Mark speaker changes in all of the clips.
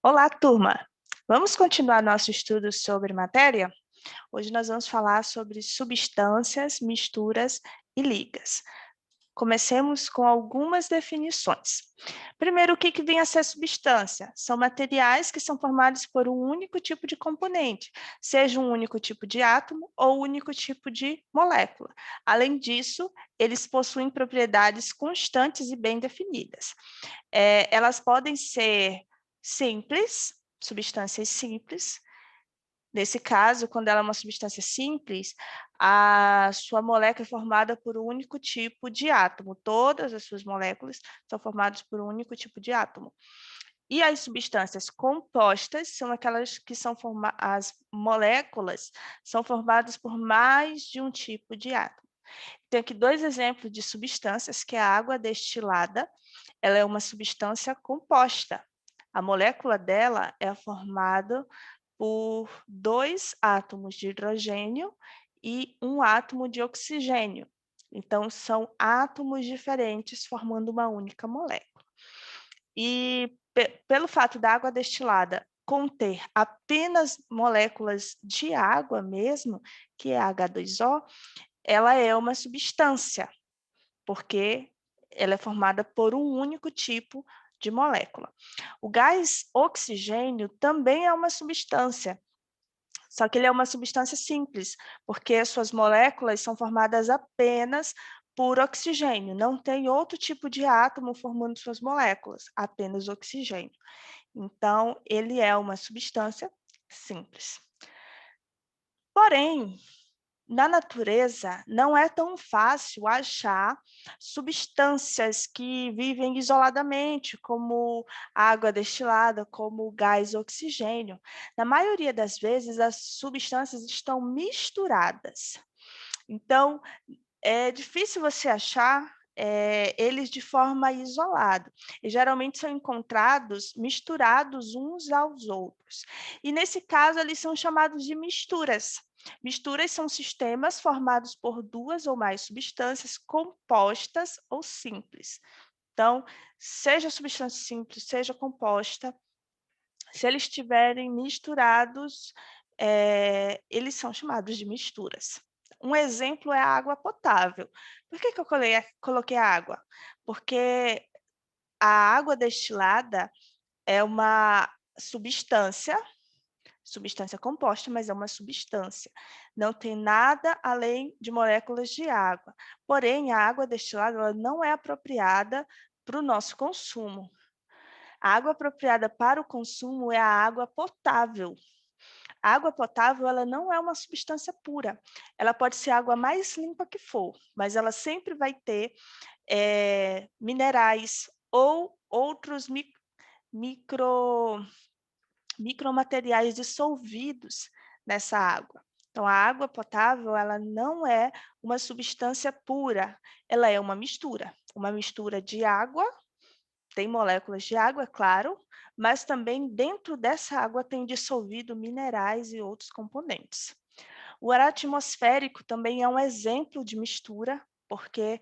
Speaker 1: Olá, turma! Vamos continuar nosso estudo sobre matéria? Hoje nós vamos falar sobre substâncias, misturas e ligas. Comecemos com algumas definições. Primeiro, o que vem a ser substância? São materiais que são formados por um único tipo de componente, seja um único tipo de átomo ou um único tipo de molécula. Além disso, eles possuem propriedades constantes e bem definidas. Elas podem ser simples, substâncias simples. Nesse caso, quando ela é uma substância simples, a sua molécula é formada por um único tipo de átomo. Todas as suas moléculas são formadas por um único tipo de átomo. E as substâncias compostas são aquelas que são as moléculas são formadas por mais de um tipo de átomo. Tenho aqui dois exemplos de substâncias, que é a água destilada. Ela é uma substância composta. A molécula dela é formada por dois átomos de hidrogênio e um átomo de oxigênio. Então, são átomos diferentes formando uma única molécula. E pelo fato da água destilada conter apenas moléculas de água mesmo, que é H2O, ela é uma substância, porque ela é formada por um único tipo de molécula. O gás oxigênio também é uma substância, só que ele é uma substância simples, porque as suas moléculas são formadas apenas por oxigênio, não tem outro tipo de átomo formando suas moléculas, apenas oxigênio. Então, ele é uma substância simples. Porém, na natureza, não é tão fácil achar substâncias que vivem isoladamente, como água destilada, como gás oxigênio. Na maioria das vezes, as substâncias estão misturadas. Então, é difícil você achar eles de forma isolada. E geralmente são encontrados misturados uns aos outros. E nesse caso, eles são chamados de misturas. Misturas são sistemas formados por duas ou mais substâncias compostas ou simples. Então, seja substância simples, seja composta, se eles estiverem misturados, eles são chamados de misturas. Um exemplo é a água potável. Por que eu coloquei a água? Porque a água destilada é uma substância, substância composta, mas é uma substância. Não tem nada além de moléculas de água. Porém, a água destilada ela não é apropriada para o nosso consumo. A água apropriada para o consumo é a água potável. A água potável ela não é uma substância pura. Ela pode ser a água mais limpa que for, mas ela sempre vai ter minerais ou outros micromateriais dissolvidos nessa água. Então, a água potável ela não é uma substância pura, ela é uma mistura de água, tem moléculas de água, é claro, mas também dentro dessa água tem dissolvido minerais e outros componentes. O ar atmosférico também é um exemplo de mistura, porque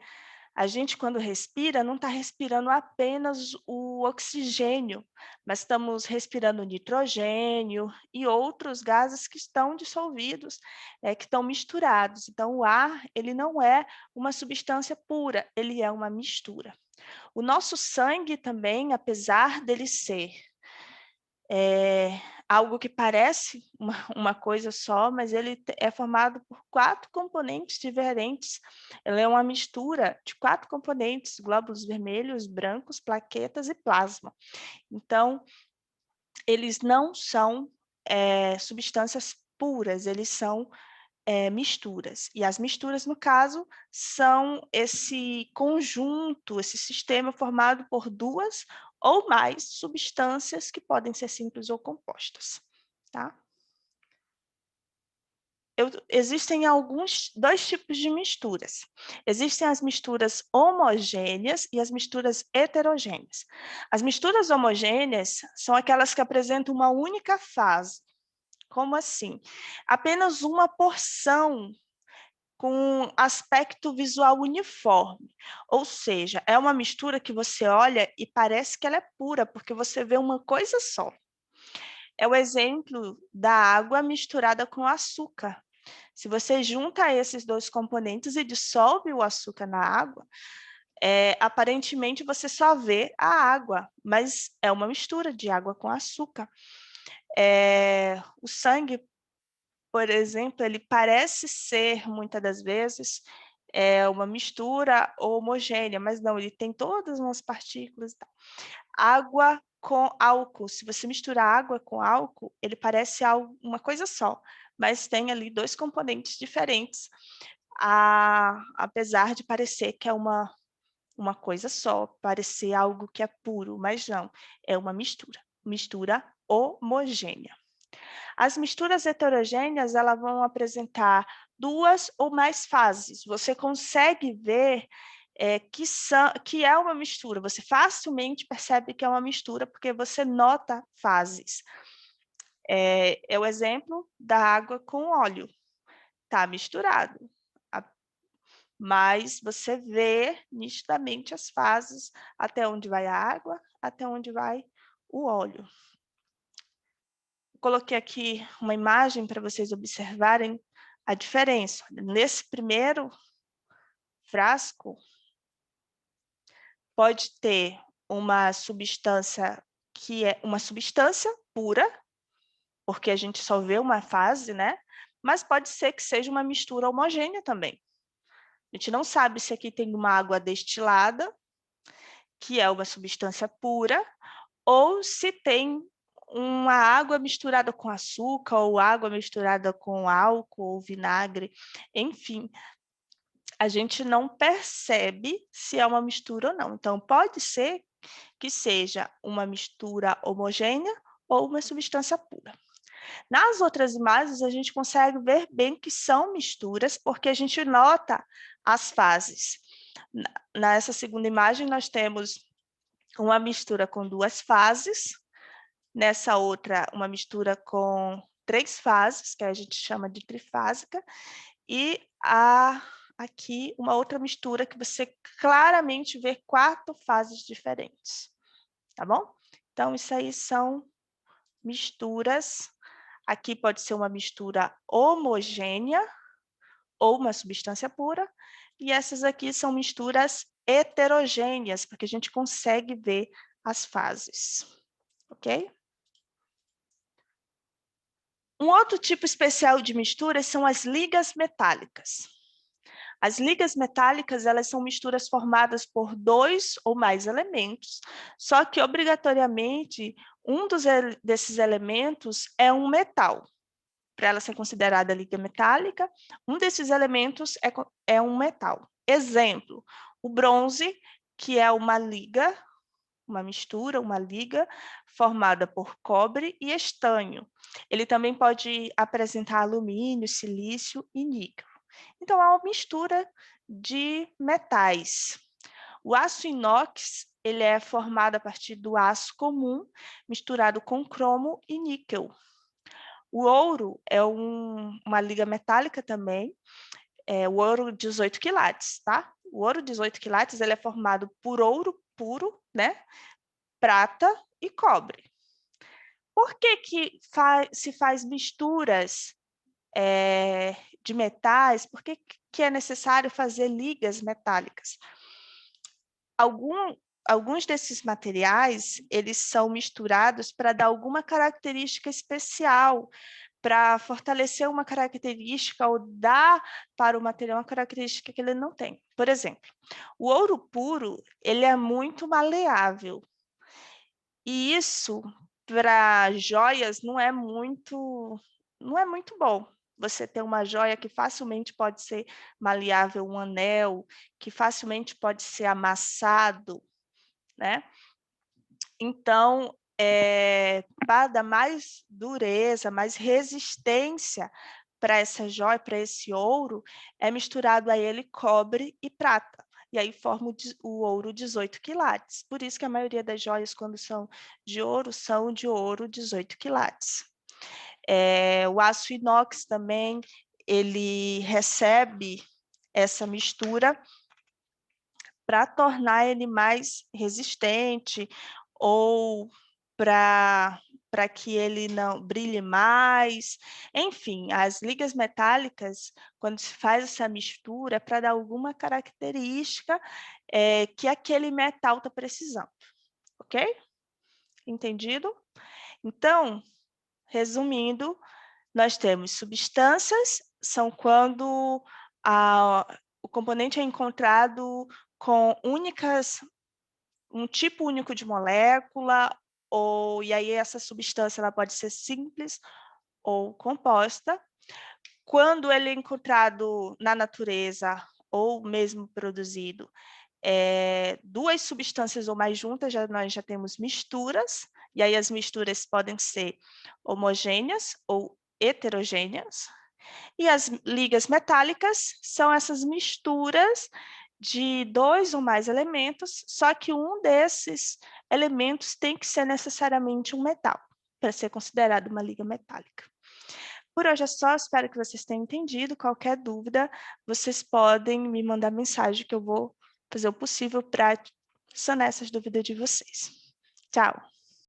Speaker 1: a gente, quando respira, não está respirando apenas o oxigênio, mas estamos respirando nitrogênio e outros gases que estão dissolvidos, que estão misturados. Então, o ar ele não é uma substância pura, ele é uma mistura. O nosso sangue também, apesar dele ser algo que parece uma coisa só, mas ele é formado por 4 componentes diferentes. Ele é uma mistura de 4 componentes, glóbulos vermelhos, brancos, plaquetas e plasma. Então, eles não são substâncias puras, eles são misturas. E as misturas, no caso, são esse conjunto, esse sistema formado por duas ou mais substâncias que podem ser simples ou compostas. Tá? Existem dois tipos de misturas. Existem as misturas homogêneas e as misturas heterogêneas. As misturas homogêneas são aquelas que apresentam uma única fase. Como assim? Apenas uma porção com aspecto visual uniforme, ou seja, é uma mistura que você olha e parece que ela é pura, porque você vê uma coisa só. É o exemplo da água misturada com açúcar. Se você junta esses dois componentes e dissolve o açúcar na água, aparentemente você só vê a água, mas é uma mistura de água com açúcar. O sangue, por exemplo, ele parece ser, muitas das vezes, uma mistura homogênea, mas não, ele tem todas umas partículas. Água com álcool, se você misturar água com álcool, ele parece uma coisa só, mas tem ali dois componentes diferentes, apesar de parecer que é uma coisa só, parecer algo que é puro, mas não, é uma mistura homogênea. As misturas heterogêneas, elas vão apresentar duas ou mais fases. Você consegue ver que é uma mistura. Você facilmente percebe que é uma mistura porque você nota fases. É o exemplo da água com óleo. Está misturado, mas você vê nitidamente as fases, até onde vai a água, até onde vai o óleo. Coloquei aqui uma imagem para vocês observarem a diferença. Nesse primeiro frasco, pode ter uma substância que é uma substância pura, porque a gente só vê uma fase, né? Mas pode ser que seja uma mistura homogênea também. A gente não sabe se aqui tem uma água destilada, que é uma substância pura, ou se tem uma água misturada com açúcar, ou água misturada com álcool, ou vinagre, enfim, a gente não percebe se é uma mistura ou não. Então, pode ser que seja uma mistura homogênea ou uma substância pura. Nas outras imagens, a gente consegue ver bem que são misturas, porque a gente nota as fases. Nessa segunda imagem, nós temos uma mistura com duas fases, nessa outra, uma mistura com três fases, que a gente chama de trifásica, e aqui uma outra mistura que você claramente vê quatro fases diferentes, tá bom? Então, isso aí são misturas. Aqui pode ser uma mistura homogênea ou uma substância pura, e essas aqui são misturas heterogêneas, porque a gente consegue ver as fases, ok? Um outro tipo especial de misturas são as ligas metálicas. As ligas metálicas, elas são misturas formadas por dois ou mais elementos, só que obrigatoriamente desses elementos é um metal. Para ela ser considerada liga metálica, um desses elementos é um metal. Exemplo, o bronze, que é uma liga, uma mistura, uma liga formada por cobre e estanho. Ele também pode apresentar alumínio, silício e níquel. Então, é uma mistura de metais. O aço inox, ele é formado a partir do aço comum, misturado com cromo e níquel. O ouro é uma liga metálica também, o ouro 18 quilates, tá? O ouro 18 quilates, ele é formado por ouro puro, né? Prata e cobre. Por que se faz misturas de metais? Por que é necessário fazer ligas metálicas? Alguns desses materiais, eles são misturados para dar alguma característica especial, para fortalecer uma característica ou dar para o material uma característica que ele não tem. Por exemplo, o ouro puro, ele é muito maleável. E isso, para joias, não é muito bom. Você ter uma joia que facilmente pode ser maleável, um anel, que facilmente pode ser amassado, né? Então, para dar mais dureza, mais resistência para essa joia, para esse ouro, é misturado a ele cobre e prata. E aí forma o ouro 18 quilates. Por isso que a maioria das joias, quando são de ouro 18 quilates. O aço inox também, ele recebe essa mistura para tornar ele mais resistente ou para para que ele não brilhe mais. Enfim, as ligas metálicas, quando se faz essa mistura, é para dar alguma característica que aquele metal está precisando, ok? Entendido? Então, resumindo, nós temos substâncias, são quando o componente é encontrado com um tipo único de molécula, e aí essa substância ela pode ser simples ou composta. Quando ele é encontrado na natureza ou mesmo produzido, duas substâncias ou mais juntas, nós já temos misturas, e aí as misturas podem ser homogêneas ou heterogêneas. E as ligas metálicas são essas misturas de dois ou mais elementos, só que um desses elementos tem que ser necessariamente um metal, para ser considerado uma liga metálica. Por hoje é só, espero que vocês tenham entendido. Qualquer dúvida, vocês podem me mandar mensagem que eu vou fazer o possível para sanar essas dúvidas de vocês. Tchau!